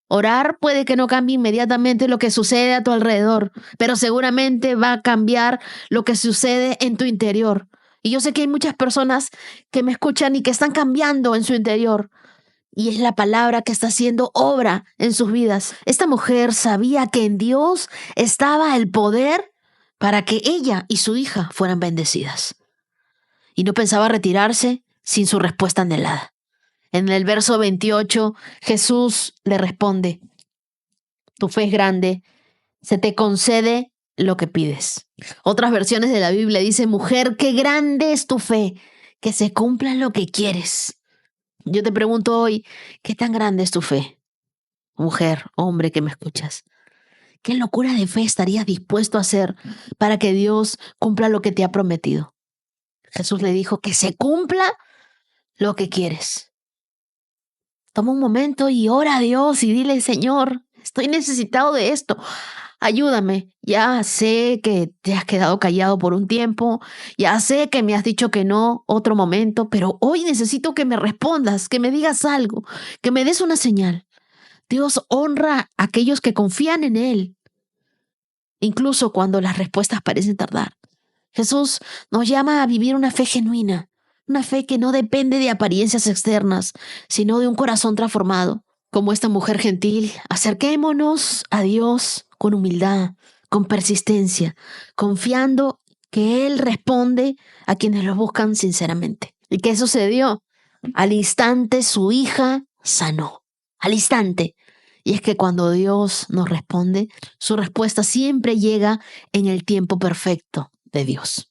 Orar puede que no cambie inmediatamente lo que sucede a tu alrededor, pero seguramente va a cambiar lo que sucede en tu interior. Y yo sé que hay muchas personas que me escuchan y que están cambiando en su interior, Y es la palabra que está haciendo obra en sus vidas. Esta mujer sabía que en Dios estaba el poder para que ella y su hija fueran bendecidas. Y no pensaba retirarse sin su respuesta anhelada. En el verso 28, Jesús le responde: tu fe es grande, se te concede lo que pides. Otras versiones de la Biblia dicen: mujer, qué grande es tu fe, que se cumpla lo que quieres. Yo te pregunto hoy, ¿qué tan grande es tu fe? Mujer, hombre que me escuchas, ¿qué locura de fe estarías dispuesto a hacer para que Dios cumpla lo que te ha prometido? Jesús le dijo: que se cumpla lo que quieres. Toma un momento y ora a Dios y dile: Señor, estoy necesitado de esto. Ayúdame. Ya sé que te has quedado callado por un tiempo, ya sé que me has dicho que no otro momento, pero hoy necesito que me respondas, que me digas algo, que me des una señal. Dios honra a aquellos que confían en Él, incluso cuando las respuestas parecen tardar. Jesús nos llama a vivir una fe genuina, una fe que no depende de apariencias externas, sino de un corazón transformado. Como esta mujer gentil, acerquémonos a Dios con humildad, con persistencia, confiando que Él responde a quienes lo buscan sinceramente. ¿Y qué sucedió? Al instante su hija sanó. Al instante. Y es que cuando Dios nos responde, su respuesta siempre llega en el tiempo perfecto de Dios.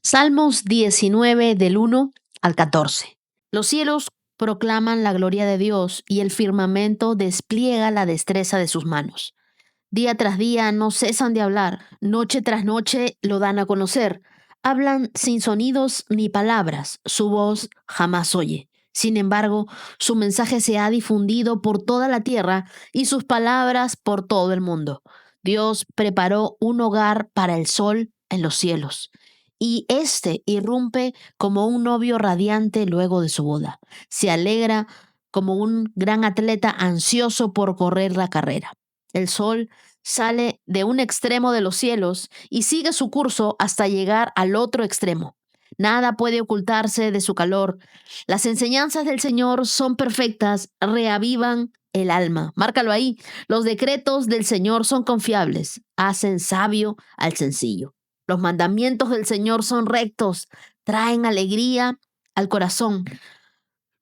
Salmos 19 del 1 al 14. Los cielos proclaman la gloria de Dios y el firmamento despliega la destreza de sus manos. Día tras día no cesan de hablar, noche tras noche lo dan a conocer. Hablan sin sonidos ni palabras, su voz jamás oye. Sin embargo, su mensaje se ha difundido por toda la tierra y sus palabras por todo el mundo. Dios preparó un hogar para el sol en los cielos, y éste irrumpe como un novio radiante luego de su boda. Se alegra como un gran atleta ansioso por correr la carrera. El sol sale de un extremo de los cielos y sigue su curso hasta llegar al otro extremo. Nada puede ocultarse de su calor. Las enseñanzas del Señor son perfectas, reavivan el alma. Márcalo ahí. Los decretos del Señor son confiables, hacen sabio al sencillo. Los mandamientos del Señor son rectos, traen alegría al corazón.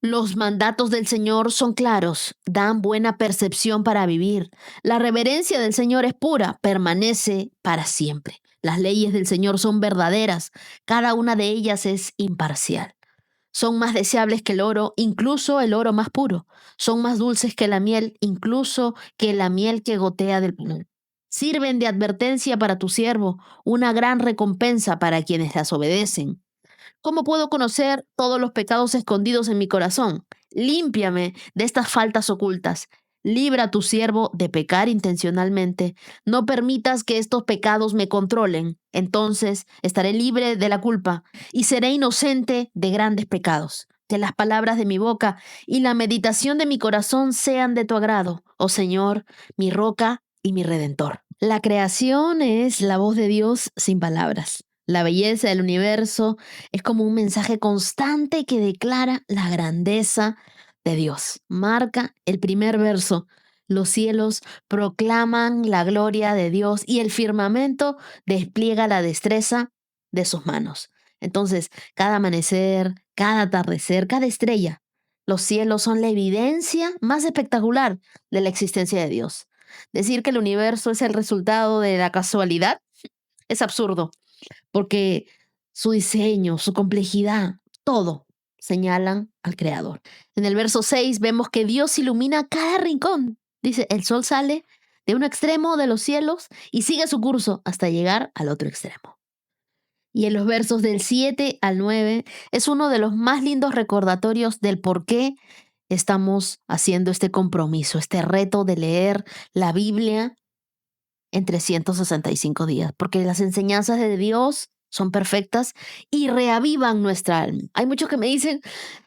Los mandatos del Señor son claros, dan buena percepción para vivir. La reverencia del Señor es pura, permanece para siempre. Las leyes del Señor son verdaderas, cada una de ellas es imparcial. Son más deseables que el oro, incluso el oro más puro. Son más dulces que la miel, incluso que la miel que gotea del panal. Sirven de advertencia para tu siervo, una gran recompensa para quienes las obedecen. ¿Cómo puedo conocer todos los pecados escondidos en mi corazón? Límpiame de estas faltas ocultas. Libra a tu siervo de pecar intencionalmente. No permitas que estos pecados me controlen. Entonces estaré libre de la culpa y seré inocente de grandes pecados. Que las palabras de mi boca y la meditación de mi corazón sean de tu agrado, oh Señor, mi roca y mi redentor. La creación es la voz de Dios sin palabras. La belleza del universo es como un mensaje constante que declara la grandeza de Dios. Marca el primer verso. Los cielos proclaman la gloria de Dios y el firmamento despliega la destreza de sus manos. Entonces, cada amanecer, cada atardecer, cada estrella, los cielos son la evidencia más espectacular de la existencia de Dios. Decir que el universo es el resultado de la casualidad es absurdo, porque su diseño, su complejidad, todo señalan al Creador. En el verso 6 vemos que Dios ilumina cada rincón. Dice: el sol sale de un extremo de los cielos y sigue su curso hasta llegar al otro extremo. Y en los versos del 7 al 9 es uno de los más lindos recordatorios del por qué estamos haciendo este compromiso, este reto de leer la Biblia en 365 días, porque las enseñanzas de Dios son perfectas y reavivan nuestra alma. Hay muchos que me dicen: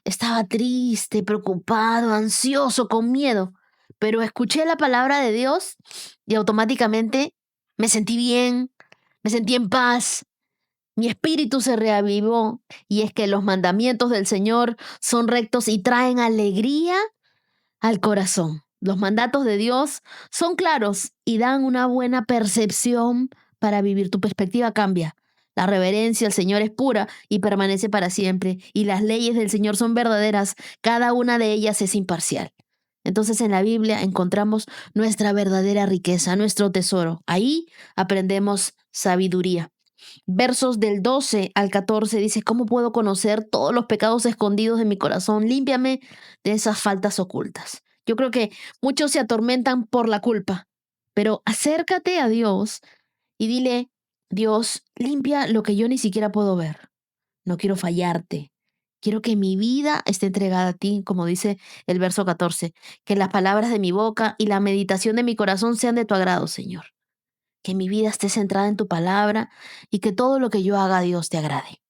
estaba triste, preocupado, ansioso, con miedo, pero escuché la palabra de Dios y automáticamente me sentí bien, me sentí en paz, mi espíritu se reavivó. Y es que los mandamientos del Señor son rectos y traen alegría al corazón. Los mandatos de Dios son claros y dan una buena percepción para vivir. Tu perspectiva cambia. La reverencia al Señor es pura y permanece para siempre. Y las leyes del Señor son verdaderas. Cada una de ellas es imparcial. Entonces en la Biblia encontramos nuestra verdadera riqueza, nuestro tesoro. Ahí aprendemos sabiduría. Versos del 12 al 14 dice: ¿cómo puedo conocer todos los pecados escondidos de mi corazón? Límpiame de esas faltas ocultas. Yo creo que muchos se atormentan por la culpa, pero acércate a Dios y dile: Dios, limpia lo que yo ni siquiera puedo ver. No quiero fallarte. Quiero que mi vida esté entregada a ti, como dice el verso 14. Que las palabras de mi boca y la meditación de mi corazón sean de tu agrado, Señor. Que mi vida esté centrada en tu palabra y que todo lo que yo haga, Dios, te agrade.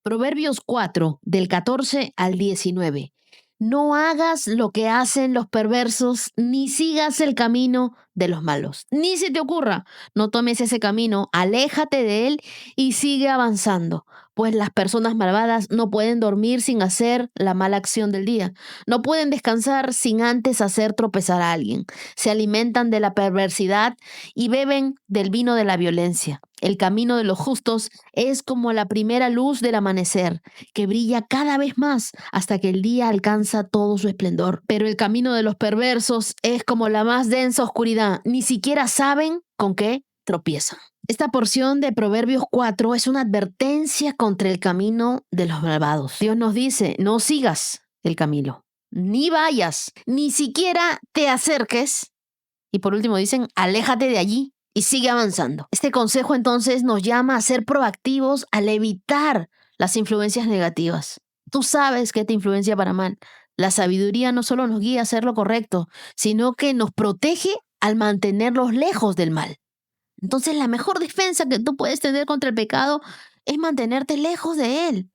Proverbios 4, del 14 al 19. No hagas lo que hacen los perversos, ni sigas el camino de los malos. Ni se te ocurra, no tomes ese camino, aléjate de él y sigue avanzando. Pues las personas malvadas no pueden dormir sin hacer la mala acción del día. No pueden descansar sin antes hacer tropezar a alguien. Se alimentan de la perversidad y beben del vino de la violencia. El camino de los justos es como la primera luz del amanecer, que brilla cada vez más hasta que el día alcanza todo su esplendor. Pero el camino de los perversos es como la más densa oscuridad. Ni siquiera saben con qué tropiezan. Esta porción de Proverbios 4 es una advertencia contra el camino de los malvados. Dios nos dice: no sigas el camino, ni vayas, ni siquiera te acerques. Y por último dicen: aléjate de allí y sigue avanzando. Este consejo entonces nos llama a ser proactivos al evitar las influencias negativas. Tú sabes que te influencia para mal. La sabiduría no solo nos guía a hacer lo correcto, sino que nos protege al mantenerlos lejos del mal. Entonces la mejor defensa que tú puedes tener contra el pecado es mantenerte lejos de él.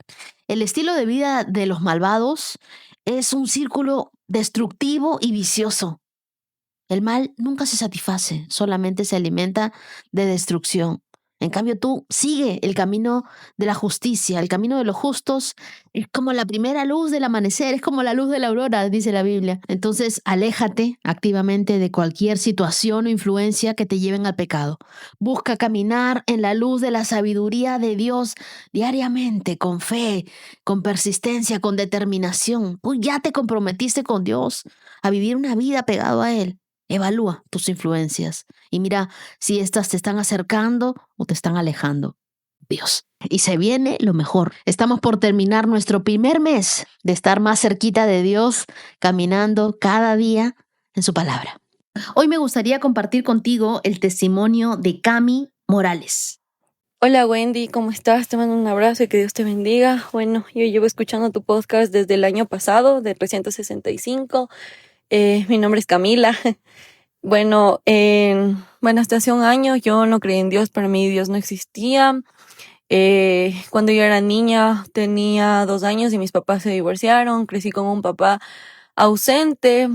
El estilo de vida de los malvados es un círculo destructivo y vicioso. El mal nunca se satisface, solamente se alimenta de destrucción. En cambio, tú sigue el camino de la justicia. El camino de los justos es como la primera luz del amanecer, es como la luz de la aurora, dice la Biblia. Entonces, aléjate activamente de cualquier situación o influencia que te lleven al pecado. Busca caminar en la luz de la sabiduría de Dios diariamente, con fe, con persistencia, con determinación. Tú ya te comprometiste con Dios a vivir una vida pegado a Él. Evalúa tus influencias y mira si estas te están acercando o te están alejando. Dios. Y se viene lo mejor. Estamos por terminar nuestro primer mes de estar más cerquita de Dios, caminando cada día en su palabra. Hoy me gustaría compartir contigo el testimonio de Cami Morales. Hola Wendy, ¿cómo estás? Te mando un abrazo y que Dios te bendiga. Bueno, yo llevo escuchando tu podcast desde el año pasado, de 365. Mi nombre es Camila. Bueno, hasta hace un año yo no creí en Dios, para mí Dios no existía. Cuando yo era niña tenía 2 años y mis papás se divorciaron, crecí con un papá ausente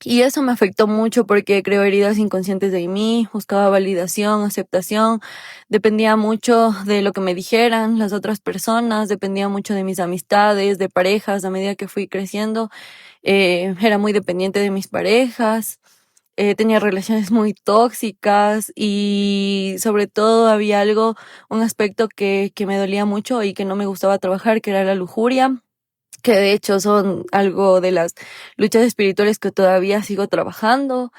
y eso me afectó mucho porque creó heridas inconscientes de mí, buscaba validación, aceptación, dependía mucho de lo que me dijeran las otras personas, dependía mucho de mis amistades, de parejas. A medida que fui creciendo, era muy dependiente de mis parejas, tenía relaciones muy tóxicas y sobre todo había un aspecto que me dolía mucho y que no me gustaba trabajar, que era la lujuria, que de hecho son algo de las luchas espirituales que todavía sigo trabajando.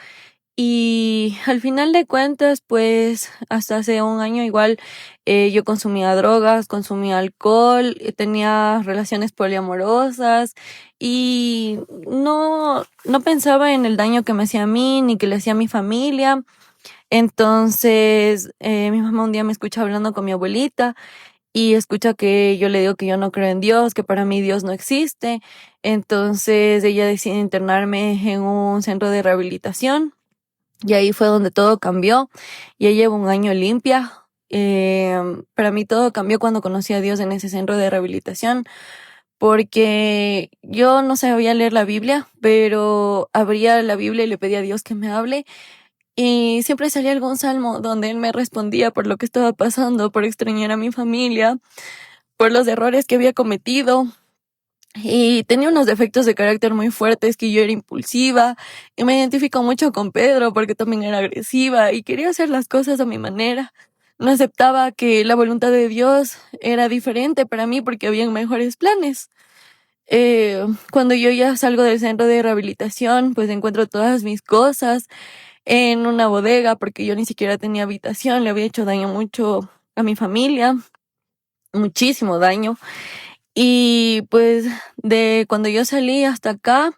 Y al final de cuentas, pues hasta hace un año igual yo consumía drogas, consumía alcohol, tenía relaciones poliamorosas y no pensaba en el daño que me hacía a mí ni que le hacía a mi familia. Entonces mi mamá un día me escucha hablando con mi abuelita y escucha que yo le digo que yo no creo en Dios, que para mí Dios no existe. Entonces ella decide internarme en un centro de rehabilitación. Y ahí fue donde todo cambió. Ya llevo un año limpia. Para mí todo cambió cuando conocí a Dios en ese centro de rehabilitación, porque yo no sabía leer la Biblia, pero abría la Biblia y le pedía a Dios que me hable. Y siempre salía algún salmo donde Él me respondía por lo que estaba pasando, por extrañar a mi familia, por los errores que había cometido. Y tenía unos defectos de carácter muy fuertes, que yo era impulsiva, y me identifico mucho con Pedro porque también era agresiva y quería hacer las cosas a mi manera. No aceptaba que la voluntad de Dios era diferente para mí porque habían mejores planes. Cuando yo ya salgo del centro de rehabilitación, pues encuentro todas mis cosas en una bodega porque yo ni siquiera tenía habitación, le había hecho daño mucho a mi familia, muchísimo daño. Y pues de cuando yo salí hasta acá,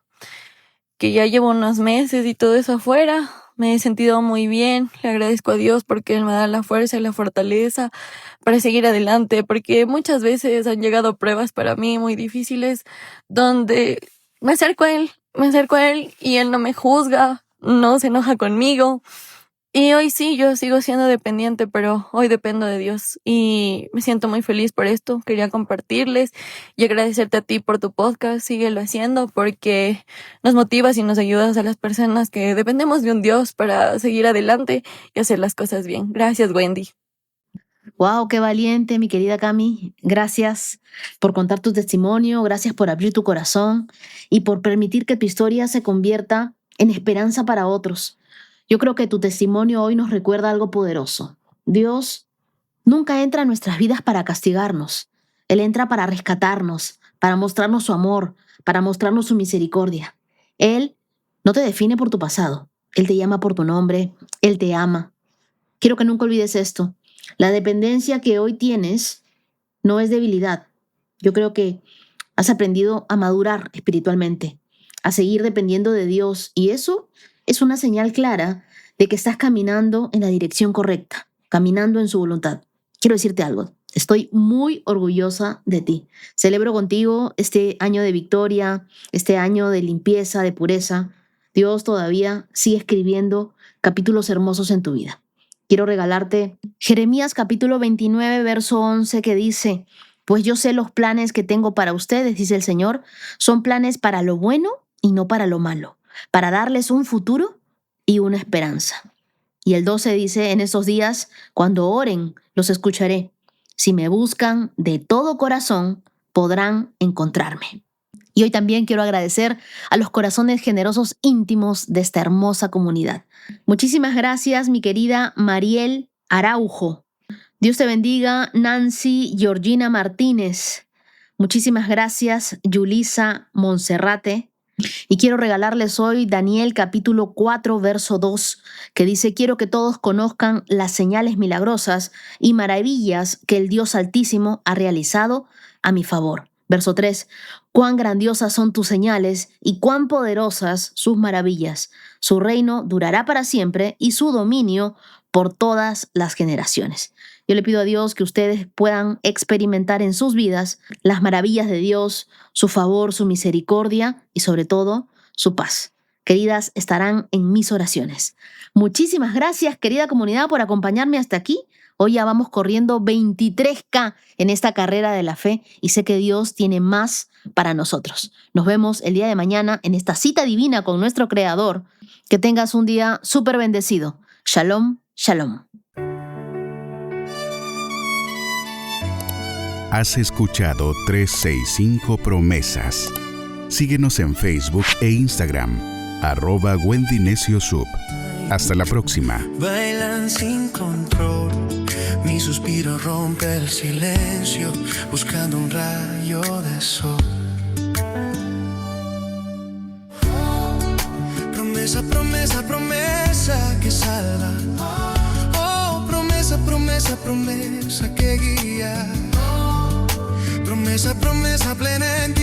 que ya llevo unos meses y todo eso afuera, me he sentido muy bien. Le agradezco a Dios porque Él me da la fuerza y la fortaleza para seguir adelante, porque muchas veces han llegado pruebas para mí muy difíciles donde me acerco a Él y Él no me juzga, no se enoja conmigo. Y hoy sí, yo sigo siendo dependiente, pero hoy dependo de Dios y me siento muy feliz por esto. Quería compartirles y agradecerte a ti por tu podcast. Síguelo haciendo porque nos motivas y nos ayudas a las personas que dependemos de un Dios para seguir adelante y hacer las cosas bien. Gracias, Wendy. Wow, qué valiente, mi querida Cami. Gracias por contar tu testimonio, gracias por abrir tu corazón y por permitir que tu historia se convierta en esperanza para otros. Yo creo que tu testimonio hoy nos recuerda algo poderoso. Dios nunca entra en nuestras vidas para castigarnos. Él entra para rescatarnos, para mostrarnos su amor, para mostrarnos su misericordia. Él no te define por tu pasado. Él te llama por tu nombre. Él te ama. Quiero que nunca olvides esto. La dependencia que hoy tienes no es debilidad. Yo creo que has aprendido a madurar espiritualmente, a seguir dependiendo de Dios, y eso es una señal clara de que estás caminando en la dirección correcta, caminando en su voluntad. Quiero decirte algo, estoy muy orgullosa de ti. Celebro contigo este año de victoria, este año de limpieza, de pureza. Dios todavía sigue escribiendo capítulos hermosos en tu vida. Quiero regalarte Jeremías capítulo 29, verso 11, que dice: pues yo sé los planes que tengo para ustedes, dice el Señor, son planes para lo bueno y no para lo malo, para darles un futuro y una esperanza. Y el 12 dice: en esos días, cuando oren, los escucharé. Si me buscan de todo corazón, podrán encontrarme. Y hoy también quiero agradecer a los corazones generosos íntimos de esta hermosa comunidad. Muchísimas gracias, mi querida Mariel Araujo. Dios te bendiga, Nancy Georgina Martínez. Muchísimas gracias, Yulisa Monserrate. Y quiero regalarles hoy Daniel capítulo 4, verso 2, que dice: quiero que todos conozcan las señales milagrosas y maravillas que el Dios Altísimo ha realizado a mi favor. Verso 3, cuán grandiosas son tus señales y cuán poderosas sus maravillas. Su reino durará para siempre y su dominio por todas las generaciones. Yo le pido a Dios que ustedes puedan experimentar en sus vidas las maravillas de Dios, su favor, su misericordia y sobre todo su paz. Queridas, estarán en mis oraciones. Muchísimas gracias, querida comunidad, por acompañarme hasta aquí. Hoy ya vamos corriendo 23K en esta carrera de la fe y sé que Dios tiene más para nosotros. Nos vemos el día de mañana en esta cita divina con nuestro Creador. Que tengas un día súper bendecido. Shalom, shalom. Has escuchado 365 Promesas. Síguenos en Facebook e Instagram, @Wendy Necio Sub. Hasta la próxima. Bailan sin control, mi suspiro rompe el silencio, buscando un rayo de sol. Promesa, promesa, promesa que salva. Oh, promesa, promesa, promesa que guía. Promesa, promesa plena en ti.